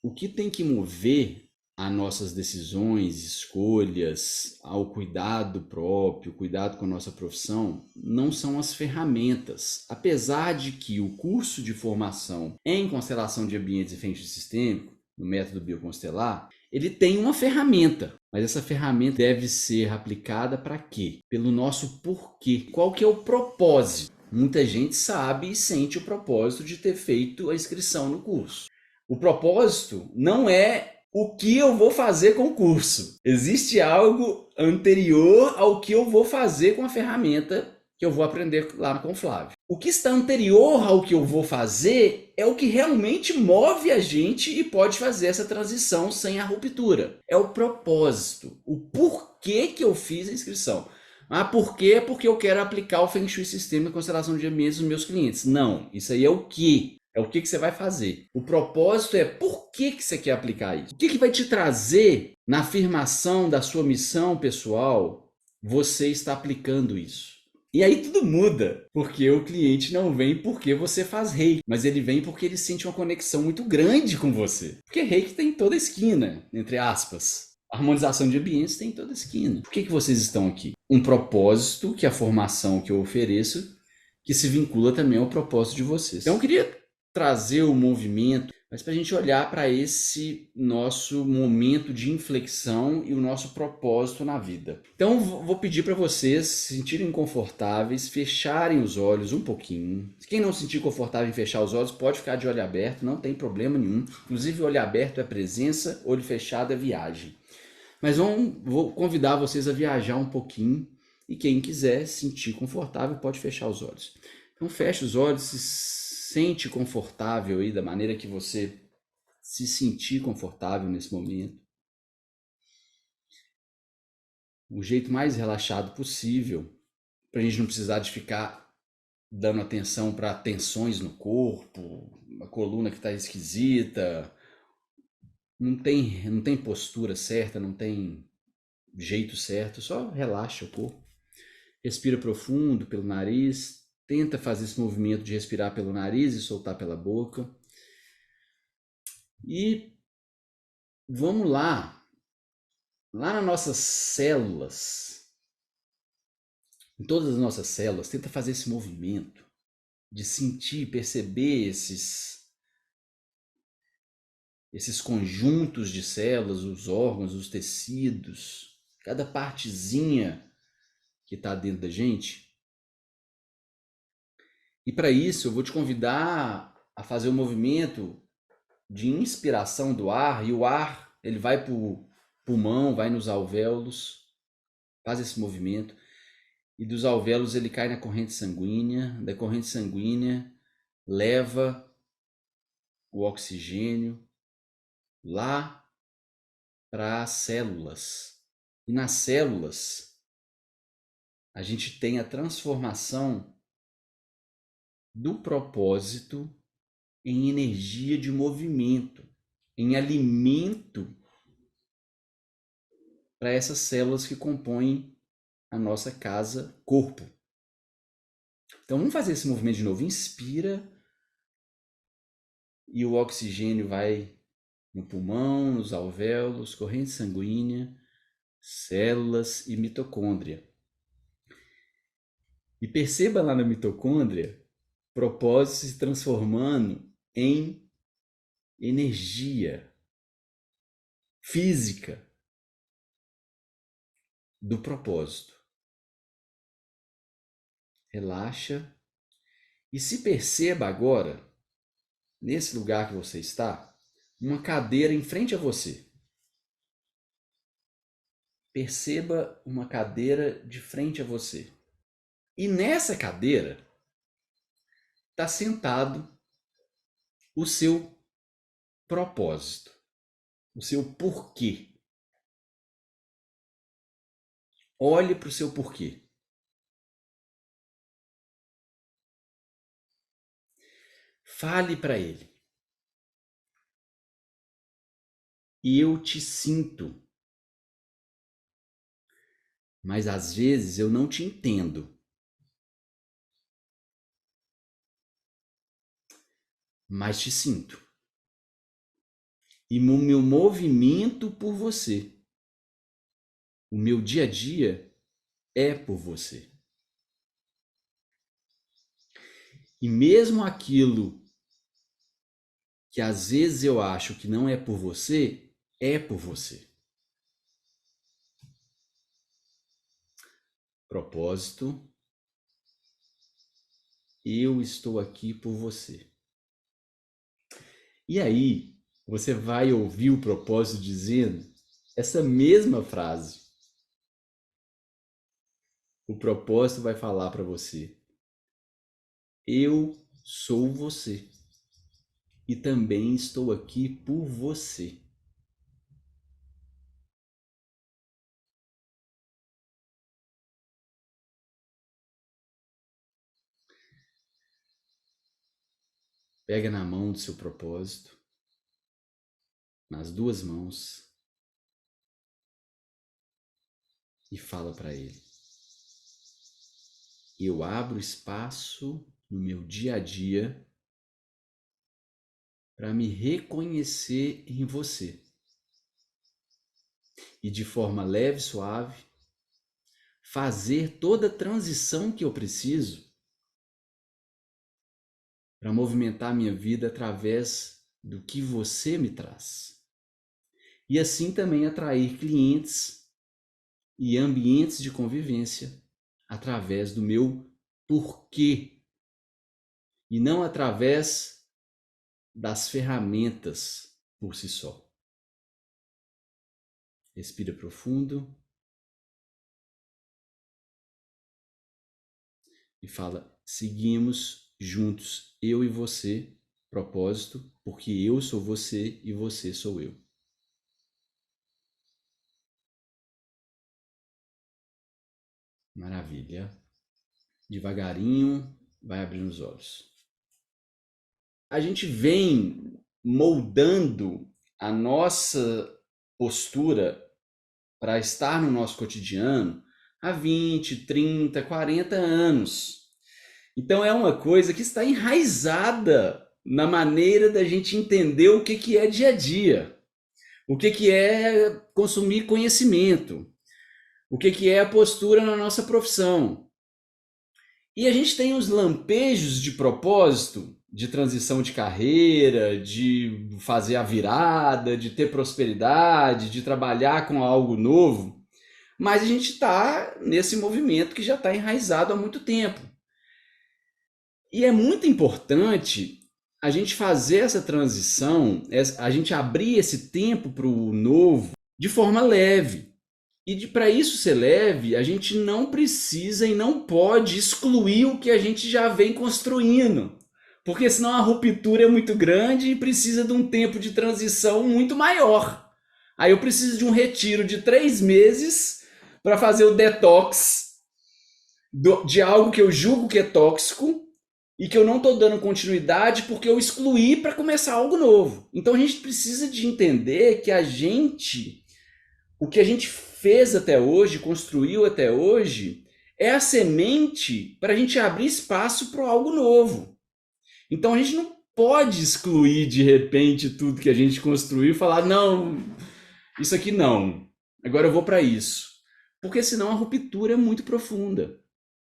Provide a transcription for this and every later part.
o que tem que mover as nossas decisões, escolhas, ao cuidado próprio, cuidado com a nossa profissão, não são as ferramentas. Apesar de que o curso de formação em constelação de ambientes e feng sistêmico, no método bioconstelar, ele tem uma ferramenta, mas essa ferramenta deve ser aplicada para quê? Pelo nosso porquê. Qual que é o propósito? Muita gente sabe e sente o propósito de ter feito a inscrição no curso. O propósito não é o que eu vou fazer com o curso. Existe algo anterior ao que eu vou fazer com a ferramenta que eu vou aprender lá com o Flávio. O que está anterior ao que eu vou fazer é o que realmente move a gente e pode fazer essa transição sem a ruptura. É o propósito, o porquê que eu fiz a inscrição. Ah, por quê? Porque eu quero aplicar o Feng Shui Sistema de Constelação de Ambientes nos meus clientes. Não, isso aí é o que. É o que você vai fazer. O propósito é por que você quer aplicar isso. O que vai te trazer na afirmação da sua missão pessoal você está aplicando isso. E aí tudo muda, porque o cliente não vem porque você faz reiki, mas ele vem porque ele sente uma conexão muito grande com você. Porque reiki tem em toda esquina, entre aspas. A harmonização de ambientes tem em toda esquina. Por que vocês estão aqui? Um propósito que a formação que eu ofereço, que se vincula também ao propósito de vocês. Então eu queria trazer o movimento, mas para a gente olhar para esse nosso momento de inflexão e o nosso propósito na vida. Então vou pedir para vocês se sentirem confortáveis, fecharem os olhos um pouquinho. Quem não se sentir confortável em fechar os olhos pode ficar de olho aberto, não tem problema nenhum. Inclusive olho aberto é presença, olho fechado é viagem. Mas vou convidar vocês a viajar um pouquinho e quem quiser se sentir confortável pode fechar os olhos. Então feche os olhos, se sente confortável aí da maneira que você se sentir confortável nesse momento. O jeito mais relaxado possível, para a gente não precisar de ficar dando atenção para tensões no corpo, uma coluna que está esquisita. Não tem postura certa, não tem jeito certo, só relaxa o corpo. Respira profundo pelo nariz, tenta fazer esse movimento de respirar pelo nariz e soltar pela boca. E vamos lá nas nossas células, em todas as nossas células, tenta fazer esse movimento de sentir, perceber esses conjuntos de células, os órgãos, os tecidos, cada partezinha que está dentro da gente. E para isso eu vou te convidar a fazer um movimento de inspiração do ar, e o ar ele vai para o pulmão, vai nos alvéolos, faz esse movimento, e dos alvéolos ele cai na corrente sanguínea, da corrente sanguínea leva o oxigênio lá para as células. E nas células a gente tem a transformação do propósito em energia de movimento, em alimento para essas células que compõem a nossa casa corpo. Então vamos fazer esse movimento de novo. Inspira e o oxigênio vai no pulmão, nos alvéolos, corrente sanguínea, células e mitocôndria. E perceba lá na mitocôndria propósito se transformando em energia física do propósito. Relaxa e se perceba agora, nesse lugar que você está, uma cadeira em frente a você. Perceba uma cadeira de frente a você. E nessa cadeira está sentado o seu propósito, o seu porquê. Olhe para o seu porquê. Fale para ele. Eu te sinto, mas às vezes eu não te entendo. Mas te sinto. e o meu movimento por você. O meu dia a dia é por você. E mesmo aquilo que às vezes eu acho que não é por você, é por você. Propósito, eu estou aqui por você. E aí, você vai ouvir o propósito dizendo essa mesma frase. O propósito vai falar para você: eu sou você e também estou aqui por você. Pega na mão do seu propósito, nas duas mãos, e fala para ele: eu abro espaço no meu dia a dia para me reconhecer em você. E de forma leve e suave, fazer toda a transição que eu preciso para movimentar minha vida através do que você me traz. E assim também atrair clientes e ambientes de convivência através do meu porquê e não através das ferramentas por si só. Respira profundo e fala: seguimos juntos, eu e você, propósito, porque eu sou você e você sou eu. Maravilha. Devagarinho, vai abrindo os olhos. A gente vem moldando a nossa postura para estar no nosso cotidiano há 20, 30, 40 anos. Então é uma coisa que está enraizada na maneira da gente entender o que é dia a dia, o que é consumir conhecimento, o que é a postura na nossa profissão. E a gente tem os lampejos de propósito, de transição de carreira, de fazer a virada, de ter prosperidade, de trabalhar com algo novo, mas a gente está nesse movimento que já está enraizado há muito tempo. E é muito importante a gente fazer essa transição, a gente abrir esse tempo para o novo de forma leve. E para isso ser leve, a gente não precisa e não pode excluir o que a gente já vem construindo. Porque senão a ruptura é muito grande e precisa de um tempo de transição muito maior. Aí eu preciso de um retiro de 3 meses para fazer o detox de algo que eu julgo que é tóxico e que eu não estou dando continuidade porque eu excluí para começar algo novo. Então a gente precisa de entender que o que a gente fez até hoje, construiu até hoje, é a semente para a gente abrir espaço para algo novo. Então a gente não pode excluir de repente tudo que a gente construiu e falar: não, isso aqui não, agora eu vou para isso. Porque senão a ruptura é muito profunda.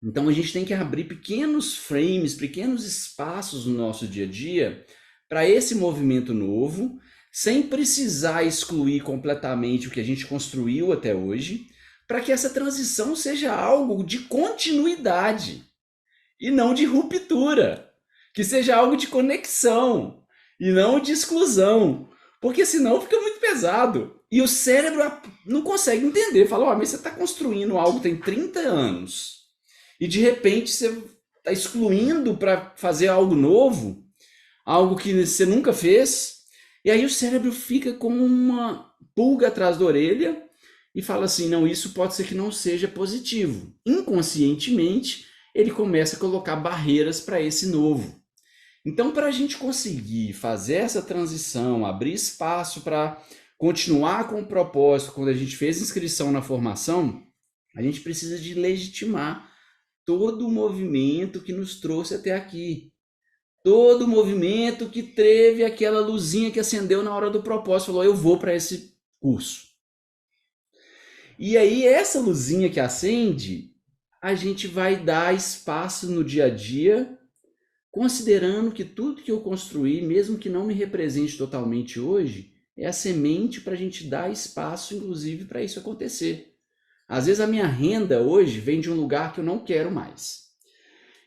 Então a gente tem que abrir pequenos frames, pequenos espaços no nosso dia a dia para esse movimento novo, sem precisar excluir completamente o que a gente construiu até hoje, para que essa transição seja algo de continuidade e não de ruptura, que seja algo de conexão e não de exclusão, porque senão fica muito pesado. E o cérebro não consegue entender, fala: mas você está construindo algo que tem 30 anos e de repente você está excluindo para fazer algo novo, algo que você nunca fez, e aí o cérebro fica como uma pulga atrás da orelha e fala assim: não, isso pode ser que não seja positivo. Inconscientemente, ele começa a colocar barreiras para esse novo. Então, para a gente conseguir fazer essa transição, abrir espaço para continuar com o propósito, quando a gente fez inscrição na formação, a gente precisa de legitimar todo o movimento que nos trouxe até aqui. todo o movimento que teve aquela luzinha que acendeu na hora do propósito, falou: eu vou para esse curso. E aí, essa luzinha que acende, a gente vai dar espaço no dia a dia, considerando que tudo que eu construí, mesmo que não me represente totalmente hoje, é a semente para a gente dar espaço, inclusive, para isso acontecer. Às vezes a minha renda hoje vem de um lugar que eu não quero mais.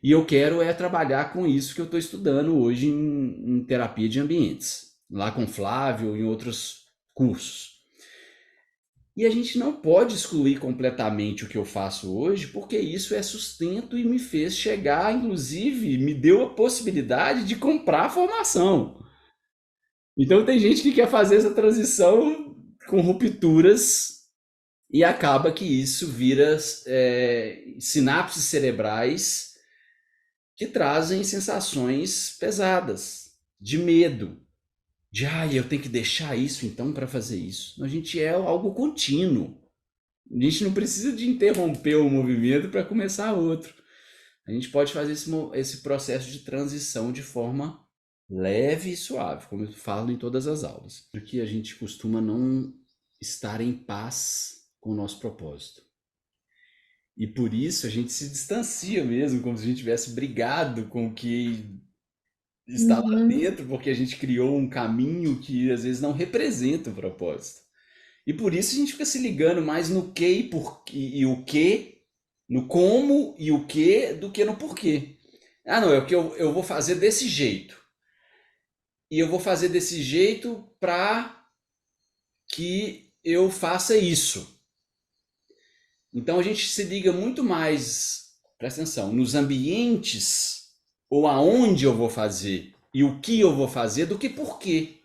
E eu quero é trabalhar com isso que eu estou estudando hoje em terapia de ambientes, lá com o Flávio, em outros cursos. E a gente não pode excluir completamente o que eu faço hoje, porque isso é sustento e me fez chegar, inclusive, me deu a possibilidade de comprar a formação. Então tem gente que quer fazer essa transição com rupturas e acaba que isso vira sinapses cerebrais que trazem sensações pesadas, de medo, de eu tenho que deixar isso então para fazer isso. A gente é algo contínuo. A gente não precisa de interromper o movimento para começar outro. A gente pode fazer esse processo de transição de forma leve e suave, como eu falo em todas as aulas. Porque a gente costuma não estar em paz com o nosso propósito. E por isso a gente se distancia mesmo, como se a gente tivesse brigado com o que está lá Uhum. dentro, porque a gente criou um caminho que às vezes não representa o propósito. E por isso a gente fica se ligando mais no que e, e o que, no como e o que, do que no porquê. Não, é o que eu vou fazer desse jeito. E eu vou fazer desse jeito para que eu faça isso. Então a gente se liga muito mais, presta atenção, nos ambientes ou aonde eu vou fazer e o que eu vou fazer do que por quê.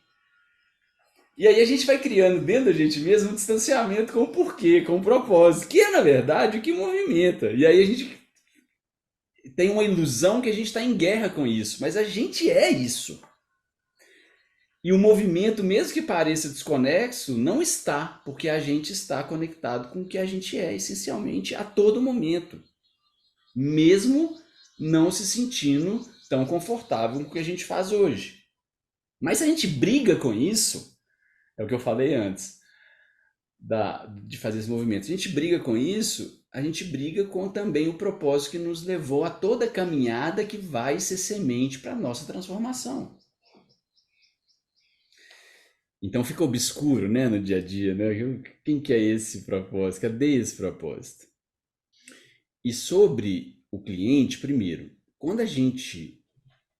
E aí a gente vai criando dentro da gente mesmo um distanciamento com o porquê, com o propósito, que é na verdade o que movimenta. E aí a gente tem uma ilusão que a gente está em guerra com isso, mas a gente é isso. E o movimento, mesmo que pareça desconexo, não está, porque a gente está conectado com o que a gente é, essencialmente, a todo momento. Mesmo não se sentindo tão confortável com o que a gente faz hoje. Mas se a gente briga com isso, é o que eu falei antes, de fazer esse movimento. Se a gente briga com isso, a gente briga com também o propósito que nos levou a toda a caminhada que vai ser semente para a nossa transformação. Então fica obscuro, né, no dia a dia, né? Quem que é esse propósito? Cadê esse propósito? E sobre o cliente, primeiro, quando a gente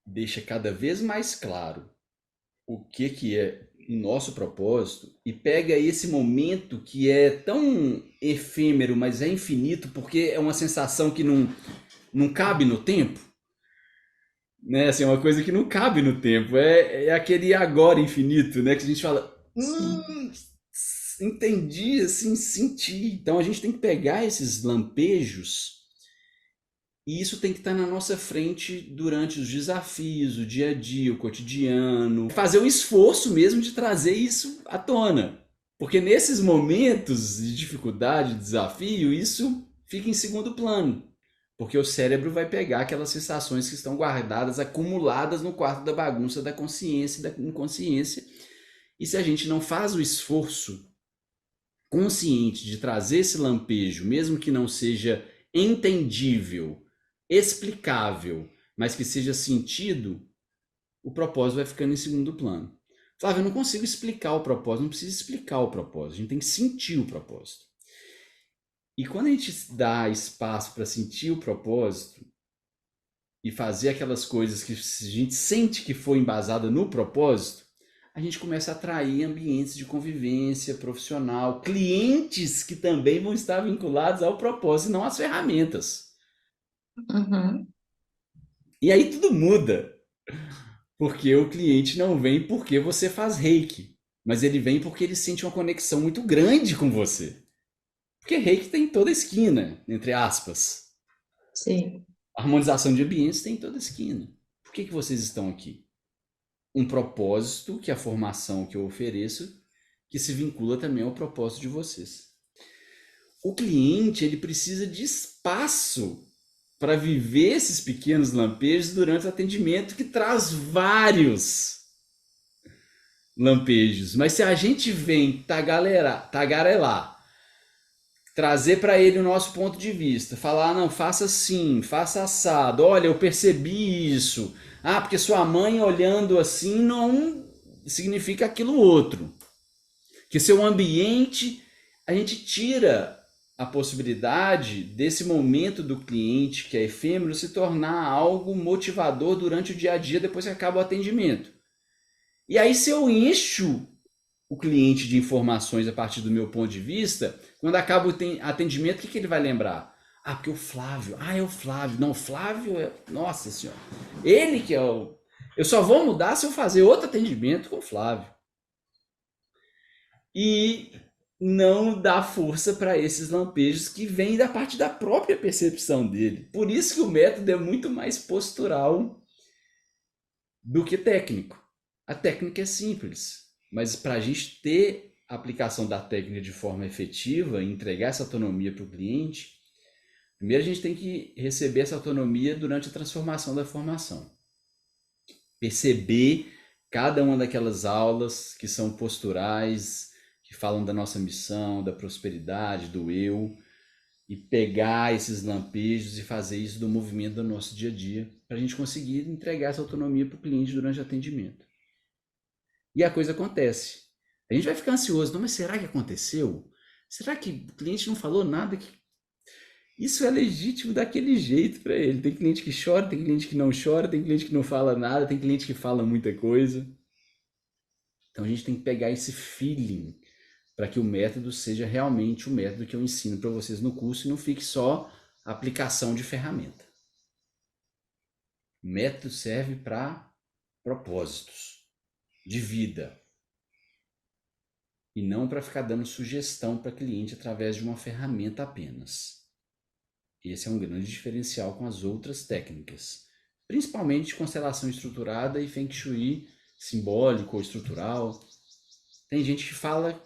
deixa cada vez mais claro o que é o nosso propósito e pega esse momento que é tão efêmero, mas é infinito, porque é uma sensação que não cabe no tempo, né? Assim, é uma coisa que não cabe no tempo, é aquele agora infinito, né? Que a gente fala, Sim. entendi, assim, senti. Então a gente tem que pegar esses lampejos e isso tem que estar na nossa frente durante os desafios, o dia a dia, o cotidiano. Fazer o esforço mesmo de trazer isso à tona. Porque nesses momentos de dificuldade, de desafio, isso fica em segundo plano. Porque o cérebro vai pegar aquelas sensações que estão guardadas, acumuladas no quarto da bagunça da consciência e da inconsciência. E se a gente não faz o esforço consciente de trazer esse lampejo, mesmo que não seja entendível, explicável, mas que seja sentido, o propósito vai ficando em segundo plano. Flávio, eu não consigo explicar o propósito, não precisa explicar o propósito, a gente tem que sentir o propósito. E quando a gente dá espaço para sentir o propósito e fazer aquelas coisas que a gente sente que foi embasada no propósito, a gente começa a atrair ambientes de convivência profissional, clientes que também vão estar vinculados ao propósito e não às ferramentas. Uhum. E aí tudo muda, porque o cliente não vem porque você faz reiki, mas ele vem porque ele sente uma conexão muito grande com você. Porque reiki tem em toda esquina, entre aspas. Sim. A harmonização de ambientes tem em toda esquina. Por que vocês estão aqui? Um propósito que a formação que eu ofereço, que se vincula também ao propósito de vocês. O cliente ele precisa de espaço para viver esses pequenos lampejos durante o atendimento, que traz vários lampejos. Mas se a gente vem tagarelar, trazer para ele o nosso ponto de vista, falar, não, faça assim, faça assado, olha, eu percebi isso. Ah, porque sua mãe olhando assim não significa aquilo outro. Que seu ambiente, a gente tira a possibilidade desse momento do cliente que é efêmero se tornar algo motivador durante o dia a dia depois que acaba o atendimento. E aí se eu encho o cliente de informações a partir do meu ponto de vista, quando acaba o atendimento, o que ele vai lembrar? Ah, porque o Flávio. Ah, é o Flávio. Não, o Flávio é... Nossa Senhora. Ele que é o... Eu só vou mudar se eu fazer outro atendimento com o Flávio. E não dá força para esses lampejos que vêm da parte da própria percepção dele. Por isso que o método é muito mais postural do que técnico. A técnica é simples, mas para a gente ter a aplicação da técnica de forma efetiva e entregar essa autonomia para o cliente, primeiro a gente tem que receber essa autonomia durante a transformação da formação. Perceber cada uma daquelas aulas que são posturais, que falam da nossa missão, da prosperidade, do eu, e pegar esses lampejos e fazer isso do movimento do nosso dia a dia, para a gente conseguir entregar essa autonomia para o cliente durante o atendimento. E a coisa acontece. A gente vai ficar ansioso, não, mas será que aconteceu? Será que o cliente não falou nada? Isso é legítimo daquele jeito para ele. Tem cliente que chora, tem cliente que não chora, tem cliente que não fala nada, tem cliente que fala muita coisa. Então a gente tem que pegar esse feeling para que o método seja realmente o método que eu ensino para vocês no curso e não fique só aplicação de ferramenta. O método serve para propósitos de vida e não para ficar dando sugestão para cliente através de uma ferramenta apenas. Esse é um grande diferencial com as outras técnicas, principalmente constelação estruturada e Feng Shui simbólico ou estrutural. Tem gente que fala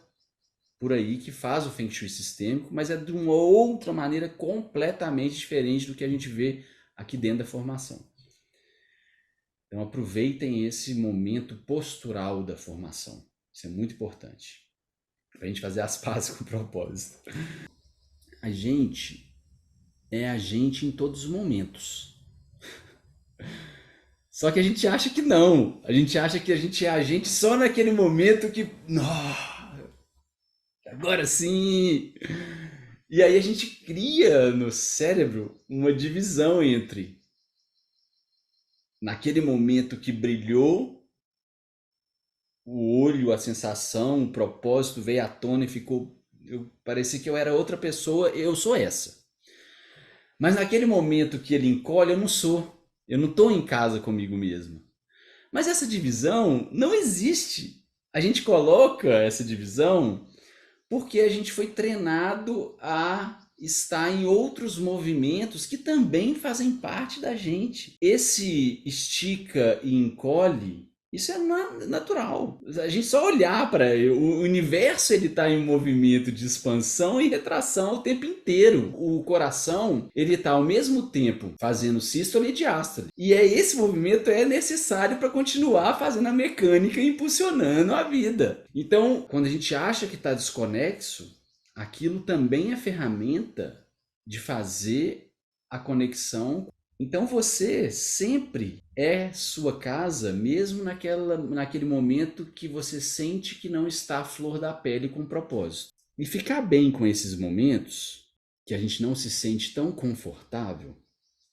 por aí que faz o Feng Shui sistêmico, mas é de uma outra maneira completamente diferente do que a gente vê aqui dentro da formação. Então aproveitem esse momento postural da formação. Isso é muito importante. Para a gente fazer as pazes com o propósito. A gente é a gente em todos os momentos. Só que a gente acha que não. A gente acha que a gente é a gente só naquele momento que... Agora sim! E aí a gente cria no cérebro uma divisão entre naquele momento que brilhou o olho, a sensação, o propósito veio à tona e ficou... parecia que eu era outra pessoa, eu sou essa. Mas naquele momento que ele encolhe, eu não sou. Eu não estou em casa comigo mesmo. Mas essa divisão não existe. A gente coloca essa divisão porque a gente foi treinado a estar em outros movimentos que também fazem parte da gente. Esse estica e encolhe, isso é natural. A gente só olhar para o universo, ele está em movimento de expansão e retração o tempo inteiro. O coração, ele está ao mesmo tempo fazendo sístole e diástole. E esse movimento é necessário para continuar fazendo a mecânica e impulsionando a vida. Então, quando a gente acha que está desconexo, aquilo também é ferramenta de fazer a conexão. Então você sempre é sua casa, mesmo naquele momento que você sente que não está à flor da pele com propósito. E ficar bem com esses momentos, que a gente não se sente tão confortável,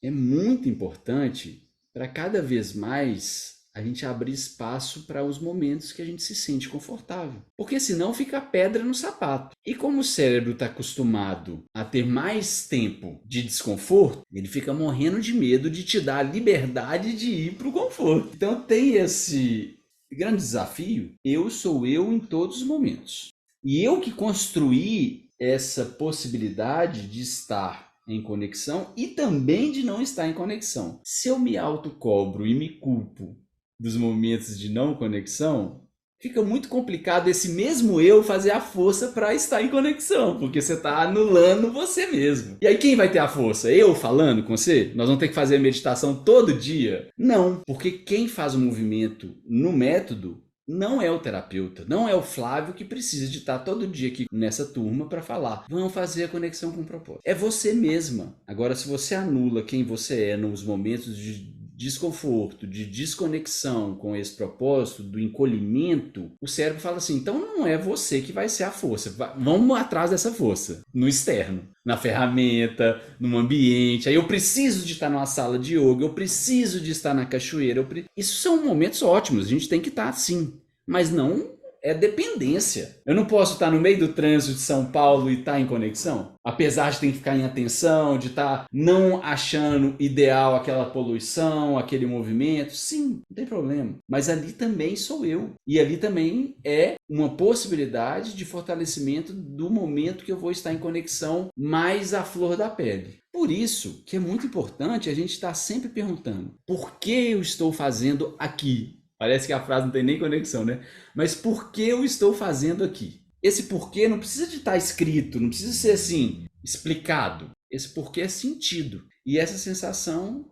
é muito importante para cada vez mais a gente abrir espaço para os momentos que a gente se sente confortável. Porque senão fica pedra no sapato. E como o cérebro está acostumado a ter mais tempo de desconforto, ele fica morrendo de medo de te dar a liberdade de ir para o conforto. Então tem esse grande desafio. Eu sou eu em todos os momentos. E eu que construí essa possibilidade de estar em conexão e também de não estar em conexão. Se eu me autocobro e me culpo dos momentos de não conexão, fica muito complicado esse mesmo eu fazer a força para estar em conexão, porque você está anulando você mesmo. E aí quem vai ter a força? Eu falando com você? Nós vamos ter que fazer meditação todo dia? Não, porque quem faz o movimento no método não é o terapeuta, não é o Flávio que precisa de estar todo dia aqui nessa turma para falar. Vamos fazer a conexão com o propósito. É você mesma. Agora, se você anula quem você é nos momentos de desconforto, de desconexão com esse propósito, do encolhimento, o cérebro fala assim, então não é você que vai ser a força, vamos atrás dessa força, no externo, na ferramenta, no ambiente, aí eu preciso de estar numa sala de yoga, eu preciso de estar na cachoeira, isso são momentos ótimos, a gente tem que estar assim, mas não é dependência. Eu não posso estar no meio do trânsito de São Paulo e estar em conexão, apesar de ter que ficar em atenção, de estar não achando ideal aquela poluição, aquele movimento. Sim, não tem problema. Mas ali também sou eu. E ali também é uma possibilidade de fortalecimento do momento que eu vou estar em conexão mais à flor da pele. Por isso que é muito importante a gente estar sempre perguntando: por que eu estou fazendo aqui? Parece que a frase não tem nem conexão, né? Mas por que eu estou fazendo aqui? Esse porquê não precisa de estar escrito, não precisa ser assim, explicado. Esse porquê é sentido. E essa sensação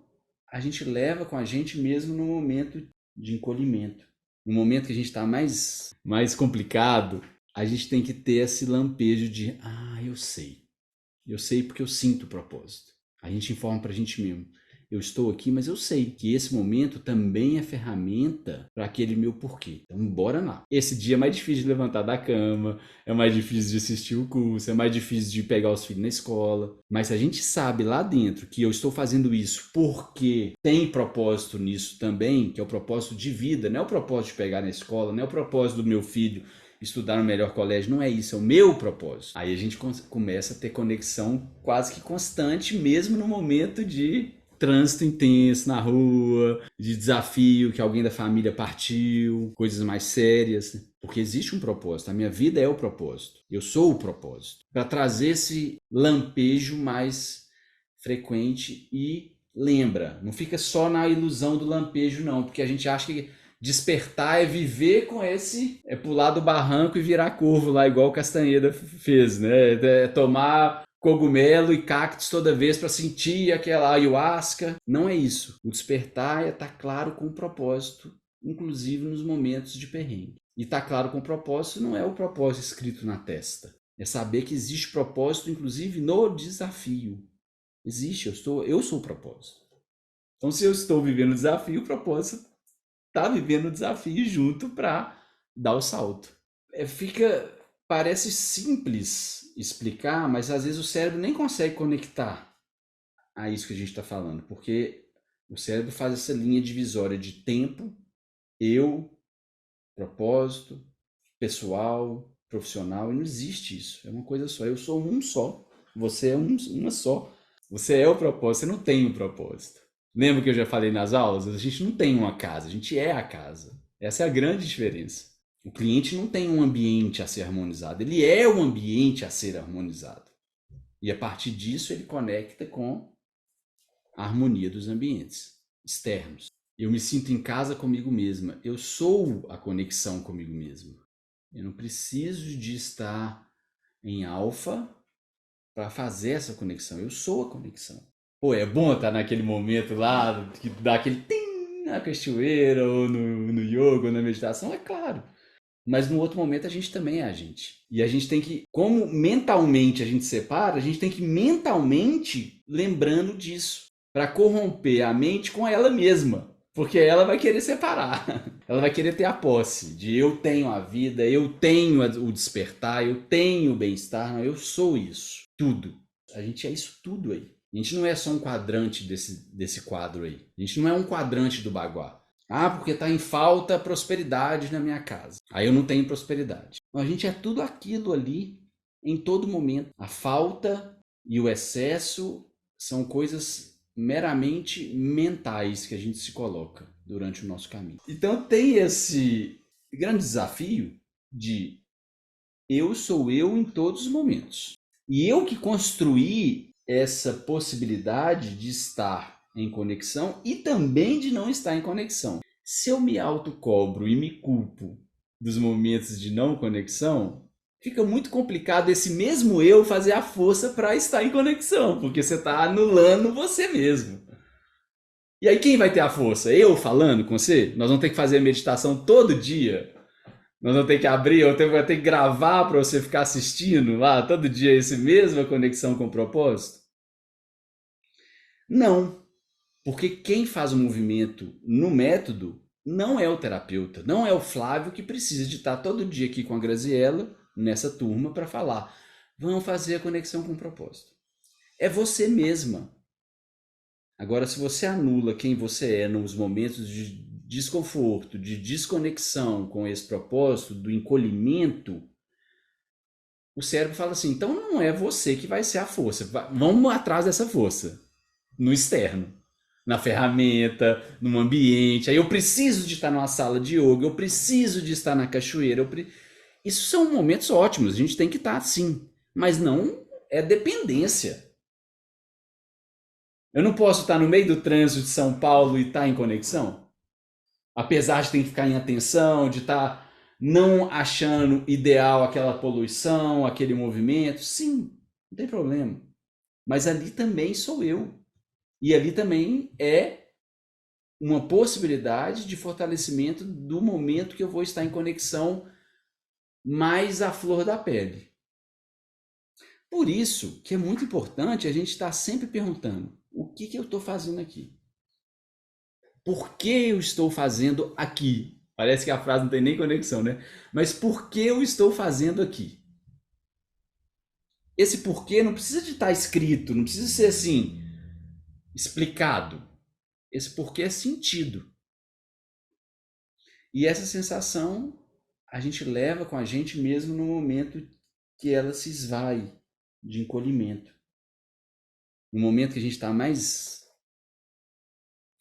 a gente leva com a gente mesmo no momento de encolhimento. No momento que a gente está mais complicado, a gente tem que ter esse lampejo de, eu sei. Eu sei porque eu sinto o propósito. A gente informa para a gente mesmo. Eu estou aqui, mas eu sei que esse momento também é ferramenta para aquele meu porquê. Então, bora lá. Esse dia é mais difícil de levantar da cama, é mais difícil de assistir o curso, é mais difícil de pegar os filhos na escola. Mas se a gente sabe lá dentro que eu estou fazendo isso porque tem propósito nisso também, que é o propósito de vida, não é o propósito de pegar na escola, não é o propósito do meu filho estudar no melhor colégio, não é isso, é o meu propósito. Aí a gente começa a ter conexão quase que constante, mesmo no momento de trânsito intenso na rua, de desafio que alguém da família partiu, coisas mais sérias, porque existe um propósito, a minha vida é o propósito, eu sou o propósito, para trazer esse lampejo mais frequente e lembra, não fica só na ilusão do lampejo não, porque a gente acha que despertar é viver com esse, é pular do barranco e virar curvo lá, igual o Castaneda fez, né? É tomar cogumelo e cactos toda vez para sentir aquela ayahuasca. Não é isso. O despertar é estar claro com o propósito, inclusive nos momentos de perrengue. E estar claro com o propósito não é o propósito escrito na testa. É saber que existe propósito, inclusive no desafio. Existe, eu sou o propósito. Então, se eu estou vivendo o desafio, o propósito está vivendo o desafio junto para dar o salto. Parece simples explicar, mas às vezes o cérebro nem consegue conectar a isso que a gente está falando, porque o cérebro faz essa linha divisória de tempo, eu, propósito, pessoal, profissional, e não existe isso. É uma coisa só. Eu sou um só. Você é uma só. Você é o propósito, você não tem um propósito. Lembra que eu já falei nas aulas? A gente não tem uma casa, a gente é a casa. Essa é a grande diferença. O cliente não tem um ambiente a ser harmonizado, ele é o ambiente a ser harmonizado. E a partir disso ele conecta com a harmonia dos ambientes externos. Eu me sinto em casa comigo mesma, eu sou a conexão comigo mesmo. Eu não preciso de estar em alfa para fazer essa conexão, eu sou a conexão. Pô, é bom estar naquele momento lá, que dá aquele tim na cachoeira, ou no yoga, ou na meditação, é claro. Mas no outro momento a gente também é a gente. E a gente tem que, como mentalmente a gente separa, a gente tem que mentalmente lembrando disso. Para corromper a mente com ela mesma. Porque ela vai querer separar. Ela vai querer ter a posse de eu tenho a vida, eu tenho o despertar, eu tenho o bem-estar. Não, eu sou isso. Tudo. A gente é isso tudo aí. A gente não é só um quadrante desse quadro aí. A gente não é um quadrante do baguá. Porque está em falta prosperidade na minha casa. Aí eu não tenho prosperidade. A gente é tudo aquilo ali em todo momento. A falta e o excesso são coisas meramente mentais que a gente se coloca durante o nosso caminho. Então tem esse grande desafio de eu sou eu em todos os momentos. E eu que construí essa possibilidade de estar em conexão e também de não estar em conexão. Se eu me autocobro e me culpo dos momentos de não conexão, fica muito complicado esse mesmo eu fazer a força para estar em conexão, porque você está anulando você mesmo. E aí quem vai ter a força? Eu falando com você? Nós vamos ter que fazer a meditação todo dia. Nós vamos ter que abrir, eu vou ter que gravar para você ficar assistindo lá todo dia esse mesma conexão com o propósito? Não, porque quem faz o movimento no método não é o terapeuta, não é o Flávio que precisa de estar todo dia aqui com a Graziella, nessa turma, para falar. Vamos fazer a conexão com o propósito. É você mesma. Agora, se você anula quem você é nos momentos de desconforto, de desconexão com esse propósito, do encolhimento, o cérebro fala assim: então não é você que vai ser a força. Vamos atrás dessa força, no externo, na ferramenta, no ambiente. Aí eu preciso de estar numa sala de yoga, eu preciso de estar na cachoeira. Isso são momentos ótimos, a gente tem que estar assim, mas não é dependência. Eu não posso estar no meio do trânsito de São Paulo e estar em conexão, apesar de ter que ficar em atenção, de estar não achando ideal aquela poluição, aquele movimento. Sim, não tem problema. Mas ali também sou eu. E ali também é uma possibilidade de fortalecimento do momento que eu vou estar em conexão mais à flor da pele. Por isso que é muito importante a gente estar sempre perguntando: o que eu estou fazendo aqui? Por que eu estou fazendo aqui? Parece que a frase não tem nem conexão, né? Mas por que eu estou fazendo aqui? Esse porquê não precisa de estar escrito, não precisa ser assim, explicado. Esse porquê é sentido. E essa sensação a gente leva com a gente mesmo no momento que ela se esvai de encolhimento. No momento que a gente está mais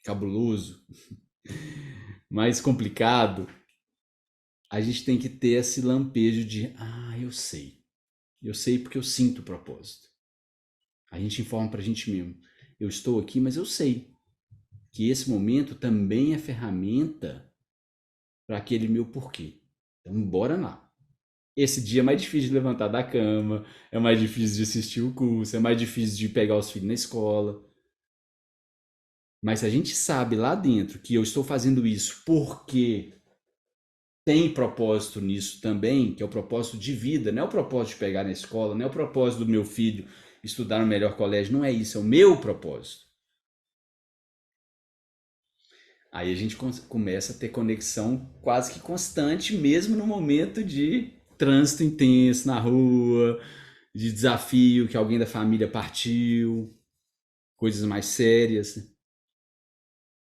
cabuloso, mais complicado, a gente tem que ter esse lampejo de: ah, eu sei. Eu sei porque eu sinto o propósito. A gente informa para a gente mesmo: eu estou aqui, mas eu sei que esse momento também é ferramenta para aquele meu porquê. Então, bora lá. Esse dia é mais difícil de levantar da cama, é mais difícil de assistir o curso, é mais difícil de pegar os filhos na escola. Mas se a gente sabe lá dentro que eu estou fazendo isso porque tem propósito nisso também, que é o propósito de vida, não é o propósito de pegar na escola, não é o propósito do meu filho estudar no melhor colégio, não é isso, é o meu propósito. Aí a gente começa a ter conexão quase que constante, mesmo no momento de trânsito intenso na rua, de desafio que alguém da família partiu, coisas mais sérias.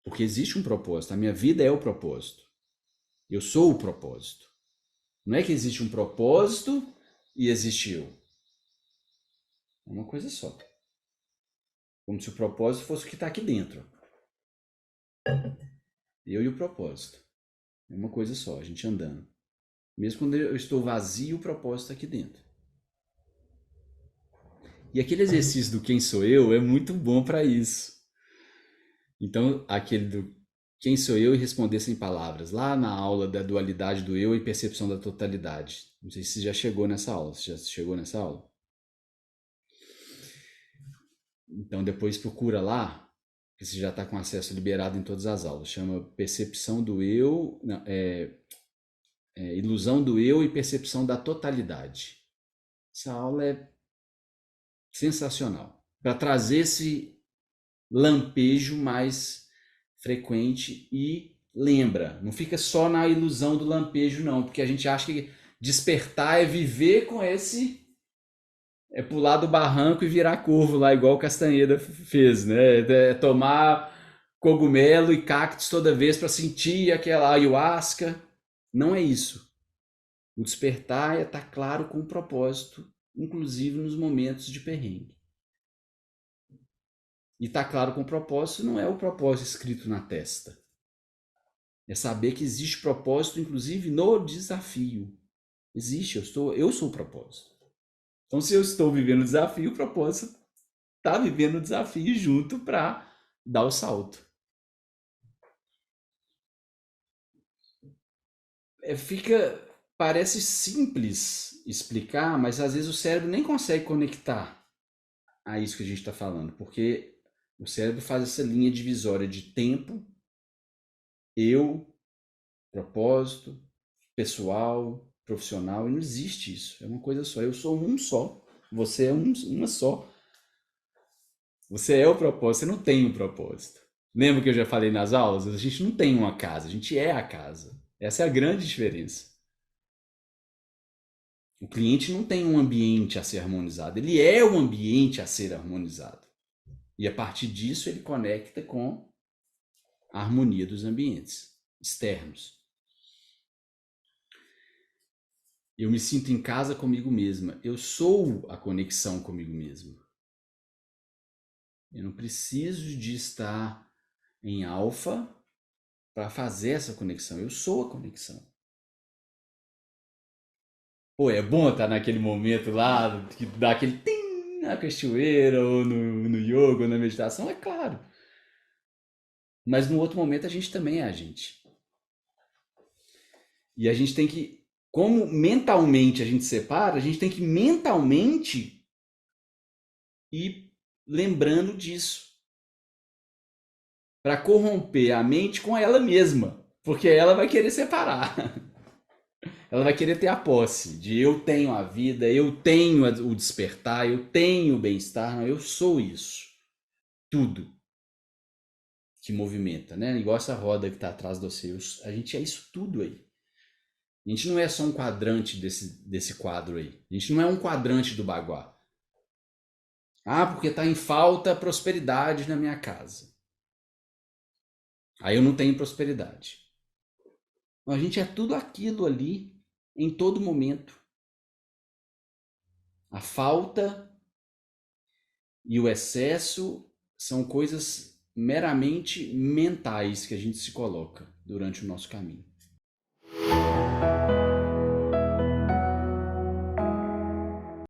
Porque existe um propósito, a minha vida é o propósito. Eu sou o propósito. Não é que existe um propósito e existe eu. É uma coisa só. Como se o propósito fosse o que está aqui dentro. Eu e o propósito. É uma coisa só, a gente andando. Mesmo quando eu estou vazio, o propósito está aqui dentro. E aquele exercício do quem sou eu é muito bom para isso. Então, aquele do quem sou eu e responder sem palavras, lá na aula da dualidade do eu e percepção da totalidade. Não sei se você já chegou nessa aula. Você já chegou nessa aula? Então, depois procura lá, que você já está com acesso liberado em todas as aulas. Chama percepção do eu, não, ilusão do eu e percepção da totalidade. Essa aula é sensacional para trazer esse lampejo mais frequente. E lembra, não fica só na ilusão do lampejo não, porque a gente acha que despertar é viver com esse, é pular do barranco e virar curvo lá, igual o Castanheda fez, né? É tomar cogumelo e cactos toda vez para sentir aquela ayahuasca. Não é isso. O despertar é estar claro com o propósito, inclusive nos momentos de perrengue. E estar claro com o propósito não é o propósito escrito na testa. É saber que existe propósito, inclusive no desafio. Existe, eu sou o propósito. Então, se eu estou vivendo o desafio, o propósito está vivendo o desafio junto para dar o salto. parece simples explicar, mas às vezes o cérebro nem consegue conectar a isso que a gente está falando, porque o cérebro faz essa linha divisória de tempo, eu, propósito, pessoal, profissional, e não existe isso. É uma coisa só. Eu sou um só. Você é uma só. Você é o propósito, você não tem um propósito. Lembra que eu já falei nas aulas? A gente não tem uma casa, a gente é a casa. Essa é a grande diferença. O cliente não tem um ambiente a ser harmonizado, ele é o ambiente a ser harmonizado. E a partir disso ele conecta com a harmonia dos ambientes externos. Eu me sinto em casa comigo mesma. Eu sou a conexão comigo mesmo. Eu não preciso de estar em alfa para fazer essa conexão. Eu sou a conexão. Pô, é bom estar naquele momento lá, que dá aquele tim na cachoeira, ou no yoga, ou na meditação, é claro. Mas no outro momento a gente também é a gente. E a gente tem que, como mentalmente a gente separa, a gente tem que mentalmente ir lembrando disso. Para corromper a mente com ela mesma. Porque ela vai querer separar. Ela vai querer ter a posse de eu tenho a vida, eu tenho o despertar, eu tenho o bem-estar. Não, eu sou isso. Tudo que movimenta, né? Igual essa roda que está atrás de você. A gente é isso tudo aí. A gente não é só um quadrante desse quadro aí. A gente não é um quadrante do baguá. Ah, porque está em falta prosperidade na minha casa. Aí eu não tenho prosperidade. A gente é tudo aquilo ali em todo momento. A falta e o excesso são coisas meramente mentais que a gente se coloca durante o nosso caminho.